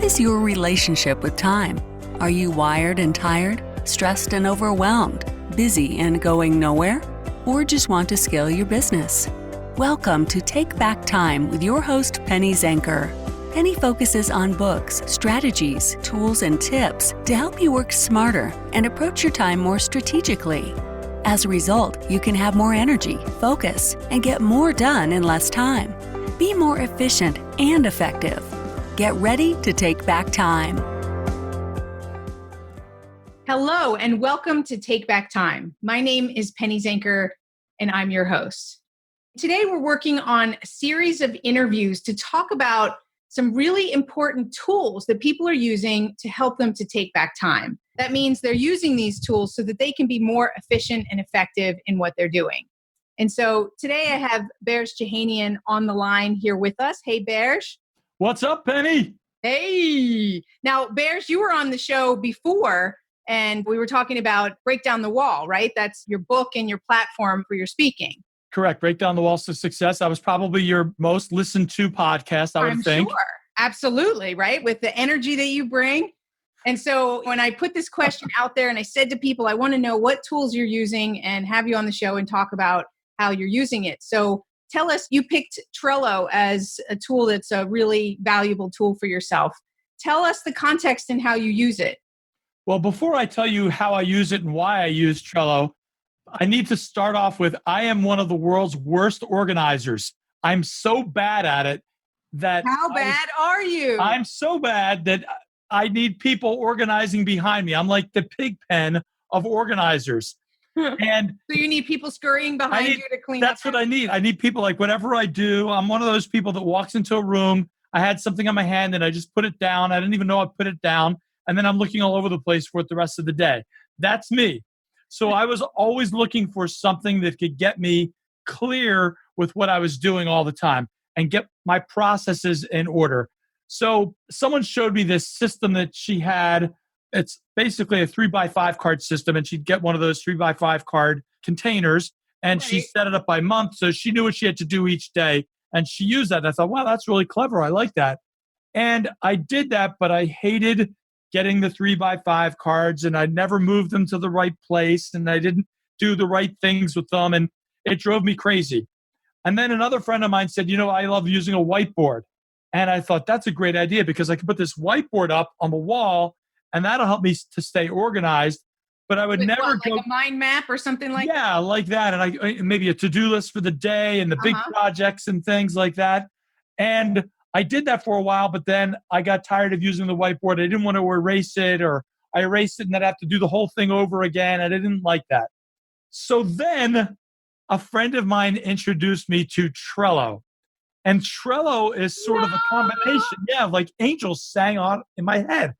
is your relationship with time? Are you wired and tired, stressed and overwhelmed, busy and going nowhere? Or just want to scale your business? Welcome to Take Back Time with your host, Penny Zenker. Penny focuses on books, strategies, tools, and tips to help you work smarter and approach your time more strategically. As a result, you can have more energy, focus, and get more done in less time. Be more efficient and effective. Get ready to take back time. Hello, and welcome to Take Back Time. My name is Penny Zenker, and I'm your host. Today, we're working on a series of interviews to talk about some really important tools that people are using to help them to take back time. That means they're using these tools so that they can be more efficient and effective in what they're doing. And so today I have Bearj Jehanian on the line here with us. Hey, Bearj. What's up, Penny? Hey. Now, Bearj, you were on the show before, and we were talking about Break Down the Wall, right? That's your book and your platform for your speaking. Correct. Break Down the Walls to Success. That was probably your most listened to podcast, I would think. Sure. Absolutely, right? With the energy that you bring. And so when I put this question out there and I said to people, I want to know what tools you're using and have you on the show and talk about how you're using it. So tell us, you picked Trello as a tool that's a really valuable tool for yourself. Tell us the context and how you use it. Well, before I tell you how I use it and why I use Trello, I need to start off with I am one of the world's worst organizers. I'm so bad at it that How bad are you? I'm so bad that I need people organizing behind me. I'm like the pig pen of organizers. And so you need people scurrying behind you to clean up. That's what I need. I need people like whatever I do. I'm one of those people that walks into a room. I had something on my hand and I just put it down. I didn't even know I put it down. And then I'm looking all over the place for it the rest of the day. That's me. So I was always looking for something that could get me clear with what I was doing all the time and get my processes in order. So someone showed me this system that she had. It's basically a 3x5 card system, and she'd get one of those 3x5 card containers, and She set it up by month, so she knew what she had to do each day, and she used that. And I thought, wow, that's really clever. I like that. And I did that, but I hated getting the 3x5 cards, and I never moved them to the right place, and I didn't do the right things with them, and it drove me crazy. And then another friend of mine said, I love using a whiteboard. And I thought, that's a great idea because I could put this whiteboard up on the wall and that'll help me to stay organized. But I would never go like a mind map or something like that? Yeah, like that. And maybe a to-do list for the day and the big projects and things like that. And I did that for a while, but then I got tired of using the whiteboard. I didn't want to erase it, or I erased it and then I have to do the whole thing over again. And I didn't like that. So then a friend of mine introduced me to Trello. And Trello is sort of a combination. Yeah, like angels sang on in my head.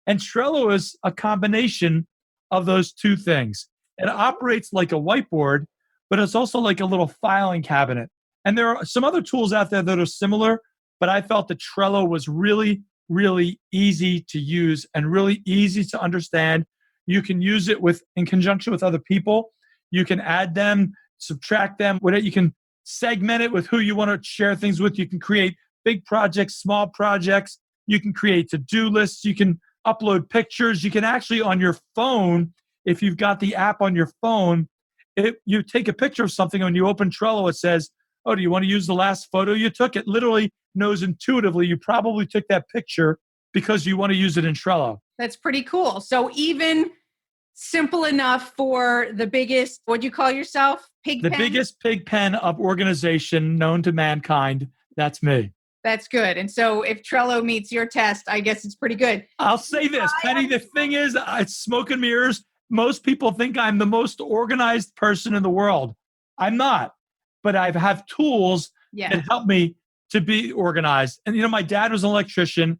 And Trello is a combination of those two things. It operates like a whiteboard, but it's also like a little filing cabinet. And there are some other tools out there that are similar, but I felt that Trello was really, really easy to use and really easy to understand. You can use it in conjunction with other people. You can add them, subtract them, whatever. You can segment it with who you want to share things with. You can create big projects, small projects. You can create to-do lists. You can upload pictures. You can actually on your phone, if you've got the app on your phone, you take a picture of something and when you open Trello, it says, oh, do you want to use the last photo you took? It literally knows intuitively you probably took that picture because you want to use it in Trello. That's pretty cool. So even simple enough for the biggest, what'd you call yourself? The biggest pig pen of organization known to mankind. That's me. That's good. And so if Trello meets your test, I guess it's pretty good. I'll say this, Penny, the thing is, it's smoke and mirrors. Most people think I'm the most organized person in the world. I'm not, but I have tools that help me to be organized. And, my dad was an electrician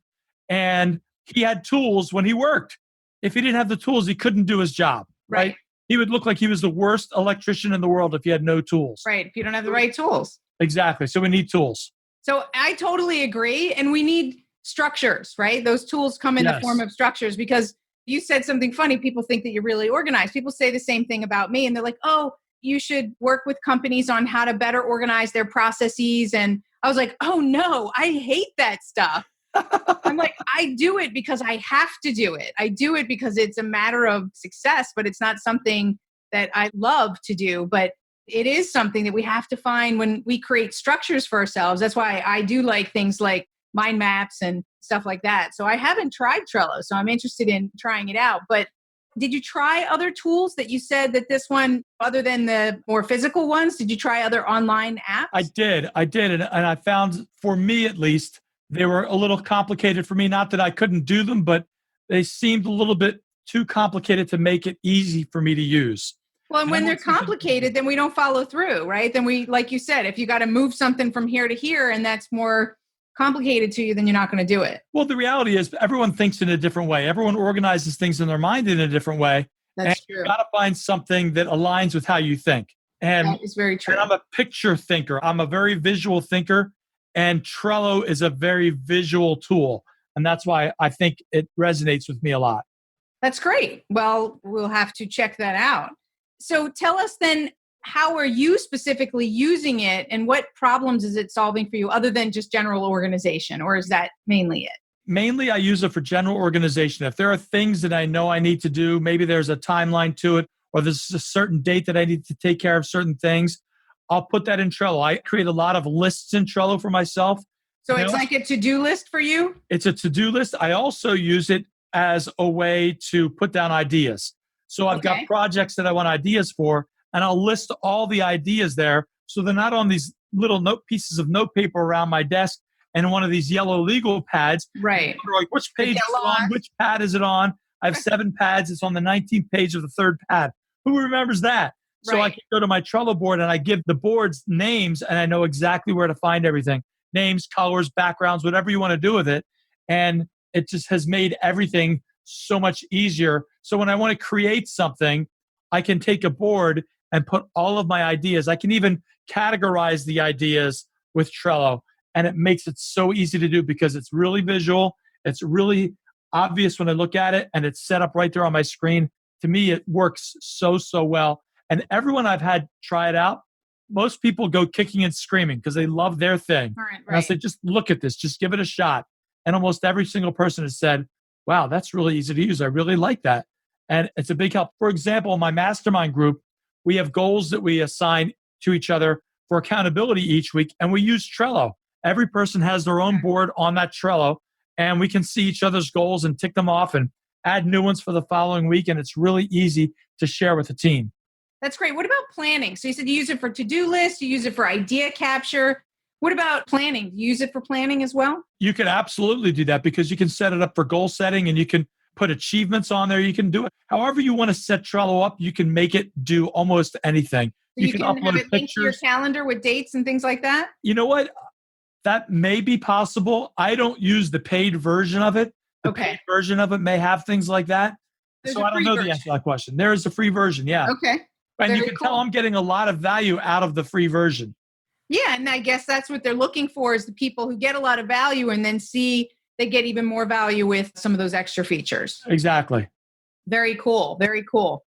and he had tools when he worked. If he didn't have the tools, he couldn't do his job, right? He would look like he was the worst electrician in the world if he had no tools. Right. If you don't have the right tools. Exactly. So we need tools. So I totally agree. And we need structures, right? Those tools come in the form of structures because you said something funny. People think that you're really organized. People say the same thing about me. And they're like, oh, you should work with companies on how to better organize their processes. And I was like, oh no, I hate that stuff. I'm I'm like, I do it because I have to do it. I do it because it's a matter of success, but it's not something that I love to do. But it is something that we have to find when we create structures for ourselves. That's why I do like things like mind maps and stuff like that. So I haven't tried Trello, so I'm interested in trying it out. But did you try other tools that you said that this one, other than the more physical ones, did you try other online apps? I did. And I found, for me at least, they were a little complicated for me. Not that I couldn't do them, but they seemed a little bit too complicated to make it easy for me to use. Well, and when they're complicated, then we don't follow through, right? Then we, like you said, if you got to move something from here to here and that's more complicated to you, then you're not going to do it. Well, the reality is everyone thinks in a different way. Everyone organizes things in their mind in a different way. That's true. You got to find something that aligns with how you think. And that is very true. And I'm a picture thinker. I'm a very visual thinker. And Trello is a very visual tool. And that's why I think it resonates with me a lot. That's great. Well, we'll have to check that out. So tell us then, how are you specifically using it and what problems is it solving for you other than just general organization? Or is that mainly it? Mainly, I use it for general organization. If there are things that I know I need to do, maybe there's a timeline to it, or there's a certain date that I need to take care of certain things, I'll put that in Trello. I create a lot of lists in Trello for myself. So it's like a to-do list for you? It's a to-do list. I also use it as a way to put down ideas. So I've got projects that I want ideas for, and I'll list all the ideas there. So they're not on these little pieces of note paper around my desk and one of these yellow legal pads. Right. Like, which page is it on? Which pad is it on? I have 7 pads. It's on the 19th page of the 3rd pad. Who remembers that? So I can go to my Trello board and I give the boards names and I know exactly where to find everything. Names, colors, backgrounds, whatever you want to do with it. And it just has made everything so much easier. So when I want to create something, I can take a board and put all of my ideas. I can even categorize the ideas with Trello. And it makes it so easy to do because it's really visual. It's really obvious when I look at it and it's set up right there on my screen. To me, it works so well. And everyone I've had try it out, most people go kicking and screaming because they love their thing. Right. And I say, just look at this, just give it a shot. And almost every single person has said, wow, that's really easy to use. I really like that. And it's a big help. For example, in my mastermind group, we have goals that we assign to each other for accountability each week. And we use Trello. Every person has their own board on that Trello. And we can see each other's goals and tick them off and add new ones for the following week. And it's really easy to share with the team. That's great. What about planning? So you said you use it for to-do lists, you use it for idea capture. What about planning? Do you use it for planning as well? You can absolutely do that because you can set it up for goal setting and you can put achievements on there. You can do it however you want to set Trello up. You can make it do almost anything. So you can have it linked to your calendar with dates and things like that? You know what? That may be possible. I don't use the paid version of it. The paid version of it may have things like that. So I don't know the answer to that question. There is a free version, yeah. Okay. And you can tell I'm getting a lot of value out of the free version. Yeah, and I guess that's what they're looking for is the people who get a lot of value and then see they get even more value with some of those extra features. Exactly. Very cool. Very cool.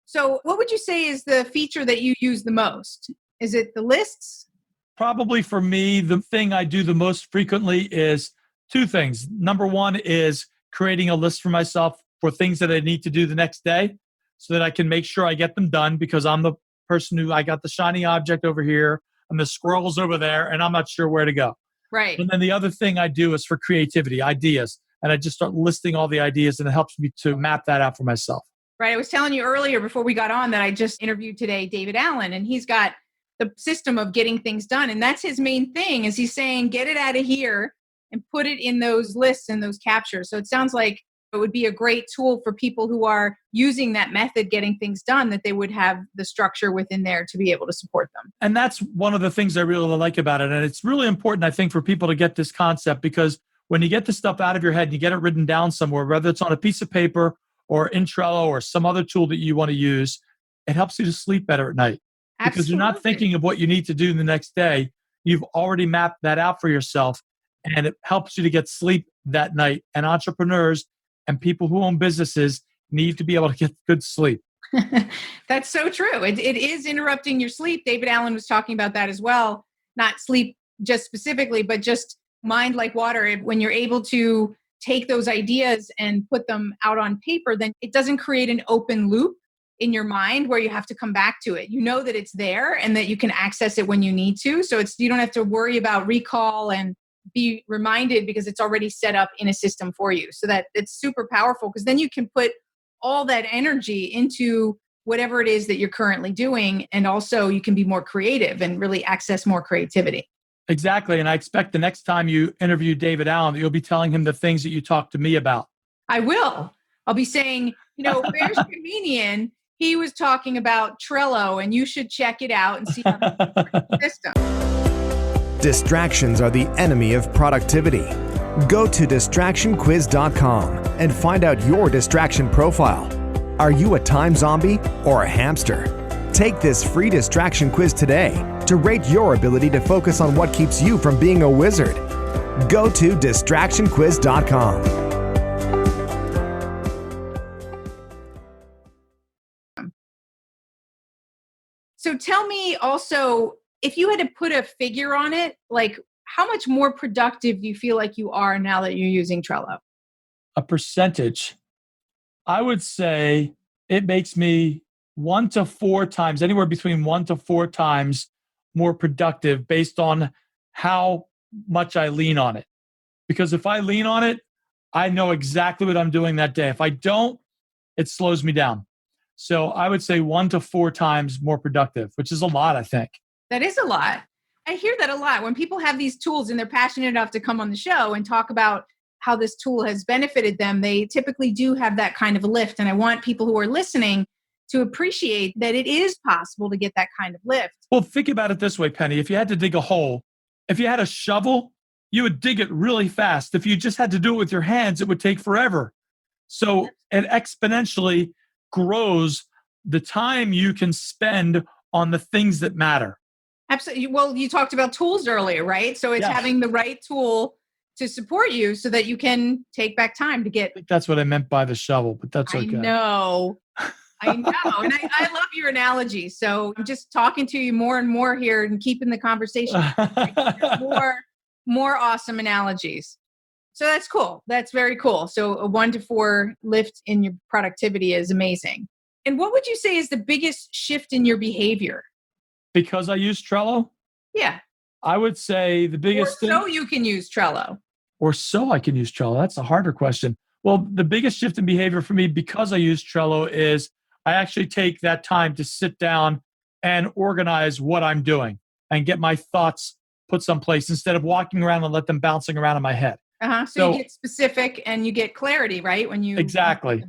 So what would you say is the feature that you use the most? Is it the lists? Probably for me, the thing I do the most frequently is 2 things. Number 1 is creating a list for myself for things that I need to do the next day so that I can make sure I get them done because I'm the person who I got the shiny object over here and the squirrels over there and I'm not sure where to go. Right. And then the other thing I do is for creativity, ideas. And I just start listing all the ideas and it helps me to map that out for myself. Right. I was telling you earlier before we got on that I just interviewed today David Allen and he's got the system of getting things done. And that's his main thing is he's saying, get it out of here and put it in those lists and those captures. So it sounds like it would be a great tool for people who are using that method, getting things done, that they would have the structure within there to be able to support them. And that's one of the things I really like about it. And it's really important, I think, for people to get this concept because when you get the stuff out of your head and you get it written down somewhere, whether it's on a piece of paper or in Trello or some other tool that you want to use, it helps you to sleep better at night. Absolutely. Because you're not thinking of what you need to do the next day. You've already mapped that out for yourself and it helps you to get sleep that night. And entrepreneurs and people who own businesses need to be able to get good sleep. That's so true. It is interrupting your sleep. David Allen was talking about that as well. Not sleep just specifically, but just mind like water. When you're able to take those ideas and put them out on paper, then it doesn't create an open loop in your mind where you have to come back to it. You know that it's there and that you can access it when you need to. So you don't have to worry about recall and be reminded because it's already set up in a system for you. So that it's super powerful because then you can put all that energy into whatever it is that you're currently doing. And also you can be more creative and really access more creativity. Exactly. And I expect the next time you interview David Allen, that you'll be telling him the things that you talked to me about. I will. I'll be saying, Bearj Jehanian, he was talking about Trello and you should check it out and see how the system. Distractions are the enemy of productivity. Go to distractionquiz.com and find out your distraction profile. Are you a time zombie or a hamster? Take this free distraction quiz today to rate your ability to focus on what keeps you from being a wizard. Go to distractionquiz.com. So tell me also, if you had to put a figure on it, like how much more productive do you feel like you are now that you're using Trello? A percentage. I would say it makes me 1 to 4 times, anywhere between 1 to 4 times more productive based on how much I lean on it. Because if I lean on it, I know exactly what I'm doing that day. If I don't, it slows me down. So I would say 1 to 4 times more productive, which is a lot, I think. That is a lot. I hear that a lot. When people have these tools and they're passionate enough to come on the show and talk about how this tool has benefited them, they typically do have that kind of a lift. And I want people who are listening to appreciate that it is possible to get that kind of lift. Well, think about it this way, Penny. If you had to dig a hole, if you had a shovel, you would dig it really fast. If you just had to do it with your hands, it would take forever. So it exponentially grows the time you can spend on the things that matter. Absolutely. Well, you talked about tools earlier, right? So it's having the right tool to support you so that you can take back time to get. I think that's what I meant by the shovel, but that's okay. I know. And I love your analogy. So I'm just talking to you more and more here and keeping the conversation. more awesome analogies. So that's cool. That's very cool. So a 1 to 4 lift in your productivity is amazing. And what would you say is the biggest shift in your behavior? Because I use Trello? Yeah. I would say the biggest thing. So you can use Trello. Or so I can use Trello. That's a harder question. Well, the biggest shift in behavior for me because I use Trello is I actually take that time to sit down and organize what I'm doing and get my thoughts put someplace instead of walking around and let them bouncing around in my head. So you get specific and you get clarity, right? When you Exactly.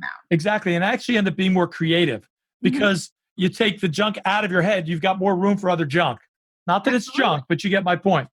And I actually end up being more creative because you take the junk out of your head, you've got more room for other junk. Not that it's junk, but you get my point.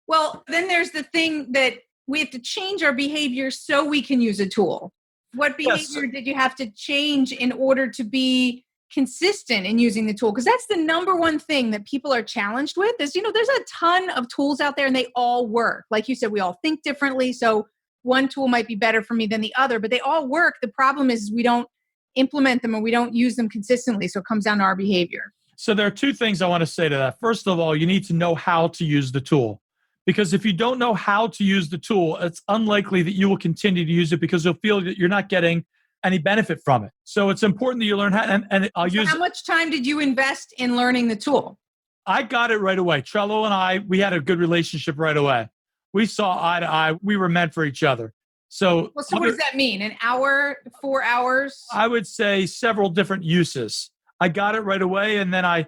Well, then there's the thing that we have to change our behavior so we can use a tool. What behavior did you have to change in order to be consistent in using the tool? Because that's the number one thing that people are challenged with is, there's a ton of tools out there and they all work. Like you said, we all think differently. So one tool might be better for me than the other, but they all work. The problem is we don't implement them and we don't use them consistently. So it comes down to our behavior. So there are 2 things I want to say to that. First of all, you need to know how to use the tool. Because if you don't know how to use the tool, it's unlikely that you will continue to use it because you'll feel that you're not getting any benefit from it. So it's important that you learn how, and I'll use. How much time did you invest in learning the tool? I got it right away. Trello and we had a good relationship right away. We saw eye to eye. We were meant for each other. So what does that mean? An hour, 4 hours? I would say several different uses. I got it right away. And then I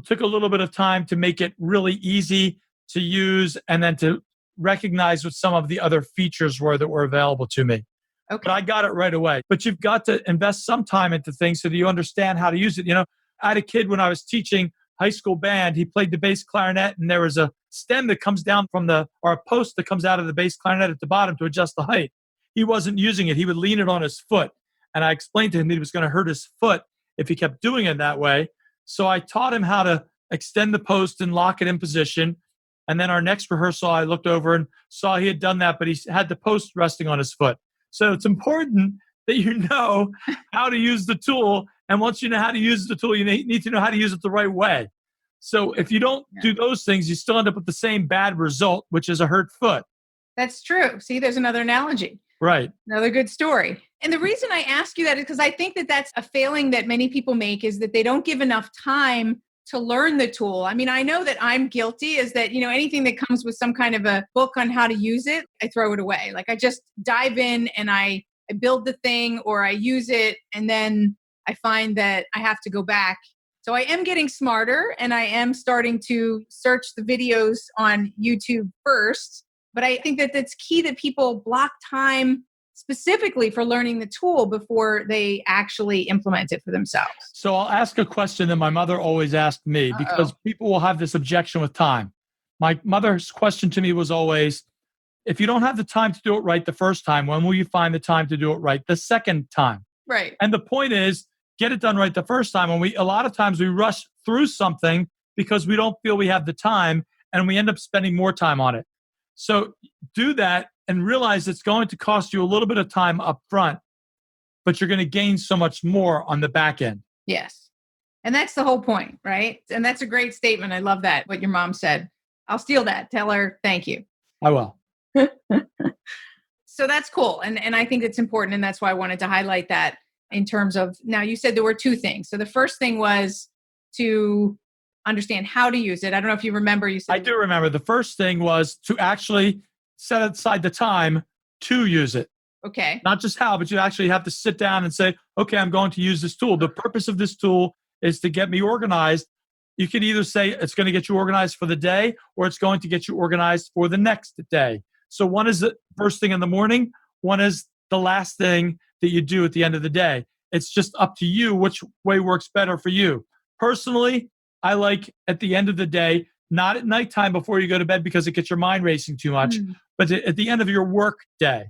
took a little bit of time to make it really easy to use and then to recognize what some of the other features were that were available to me. Okay. But I got it right away. But you've got to invest some time into things so that you understand how to use it. I had a kid when I was teaching high school band, he played the bass clarinet and there was a stem that comes down or a post that comes out of the bass clarinet at the bottom to adjust the height. He wasn't using it. He would lean it on his foot. And I explained to him that he was going to hurt his foot if he kept doing it that way. So I taught him how to extend the post and lock it in position. And then our next rehearsal, I looked over and saw he had done that, but he had the post resting on his foot. So it's important that you know how to use the tool. And once you know how to use the tool, you need to know how to use it the right way. So if you don't do those things, you still end up with the same bad result, which is a hurt foot. That's true. See, there's another analogy. Right. Another good story. And the reason I ask you that is because I think that that's a failing that many people make, is that they don't give enough time to learn the tool. I mean, I know that I'm guilty, is that, anything that comes with some kind of a book on how to use it, I throw it away. Like I just dive in and I build the thing, or I use it, and then I find that I have to go back. So I am getting smarter, and I am starting to search the videos on YouTube first. But I think that it's key that people block time specifically for learning the tool before they actually implement it for themselves. So I'll ask a question that my mother always asked me, because people will have this objection with time. My mother's question to me was always, if you don't have the time to do it right the first time, when will you find the time to do it right the second time? Right. And the point is, get it done right the first time. And a lot of times we rush through something because we don't feel we have the time, and we end up spending more time on it. So do that and realize it's going to cost you a little bit of time up front, but you're going to gain so much more on the back end. Yes. And that's the whole point, right? And that's a great statement. I love that, what your mom said. I'll steal that. Tell her thank you. I will. So that's cool. And I think it's important. And that's why I wanted to highlight that in terms of, now you said there were two things. So the first thing was to understand how to use it. I don't know if you remember. You said I do remember. The first thing was to actually set aside the time to use it. Okay. Not just how, but you actually have to sit down and say, okay, I'm going to use this tool. The purpose of this tool is to get me organized. You can either say it's going to get you organized for the day, or it's going to get you organized for the next day. So one is the first thing in the morning. One is the last thing that you do at the end of the day. It's just up to you which way works better for you. Personally, I like at the end of the day, not at nighttime before you go to bed because it gets your mind racing too much, but at the end of your work day.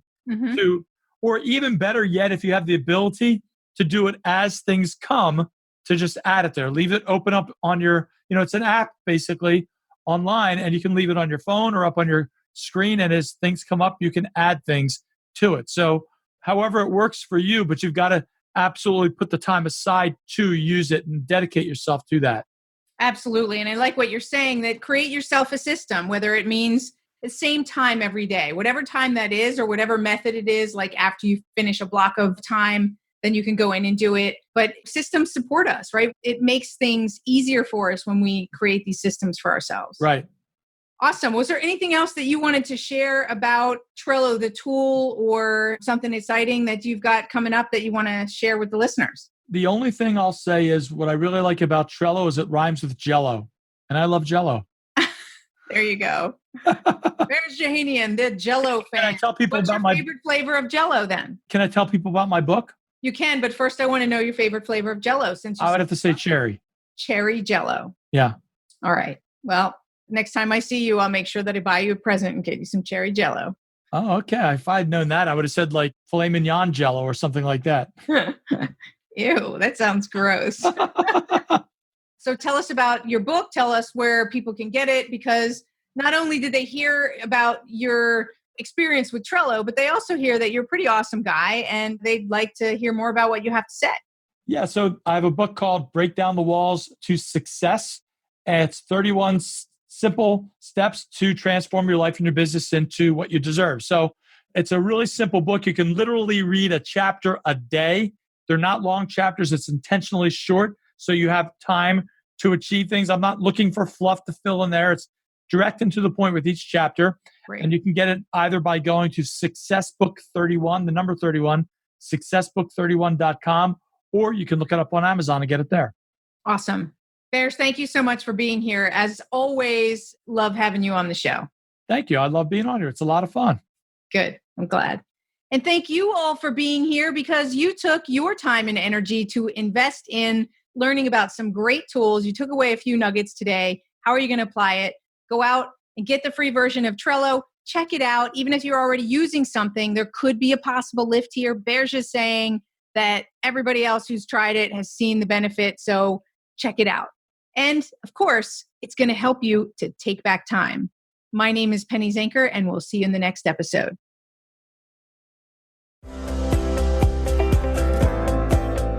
Or even better yet, if you have the ability to do it as things come, to just add it there. Leave it open up on your, it's an app basically online, and you can leave it on your phone or up on your screen. And as things come up, you can add things to it. So however it works for you, but you've got to absolutely put the time aside to use it and dedicate yourself to that. Absolutely. And I like what you're saying, that create yourself a system, whether it means the same time every day, whatever time that is, or whatever method it is, like after you finish a block of time, then you can go in and do it. But systems support us, right? It makes things easier for us when we create these systems for ourselves. Right. Awesome. Was there anything else that you wanted to share about Trello, the tool, or something exciting that you've got coming up that you want to share with the listeners? The only thing I'll say is what I really like about Trello is it rhymes with Jello. And I love Jello. There you go. Bearj Jehanian, the Jello fan. Can I tell people What's about your favorite flavor of Jello then? Can I tell people about my book? You can, but first I want to know your favorite flavor of Jello. Since I would have to say cherry. Cherry Jello. Yeah. All right. Well, next time I see you, I'll make sure that I buy you a present and get you some cherry Jello. Oh, okay. If I'd known that, I would have said like filet mignon Jello or something like that. Ew, that sounds gross. So tell us about your book. Tell us where people can get it, because not only did they hear about your experience with Trello, but they also hear that you're a pretty awesome guy, and they'd like to hear more about what you have to say. Yeah. So I have a book called Break Down the Walls to Success. And it's 31 simple steps to transform your life and your business into what you deserve. So it's a really simple book. You can literally read a chapter a day. They're not long chapters. It's intentionally short, so you have time to achieve things. I'm not looking for fluff to fill in there. It's direct and to the point with each chapter. Great. And you can get it either by going to successbook31, the number 31, successbook31.com, or you can look it up on Amazon and get it there. Awesome. Bearj, thank you so much for being here. As always, love having you on the show. Thank you. I love being on here. It's a lot of fun. Good. I'm glad. And thank you all for being here, because you took your time and energy to invest in learning about some great tools. You took away a few nuggets today. How are you going to apply it? Go out and get the free version of Trello. Check it out. Even if you're already using something, there could be a possible lift here. Bearj is saying that everybody else who's tried it has seen the benefit. So check it out. And of course, it's going to help you to take back time. My name is Penny Zenker, and we'll see you in the next episode.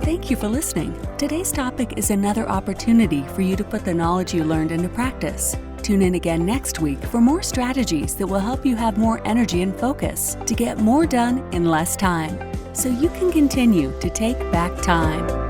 Thank you for listening. Today's topic is another opportunity for you to put the knowledge you learned into practice. Tune in again next week for more strategies that will help you have more energy and focus to get more done in less time, so you can continue to take back time.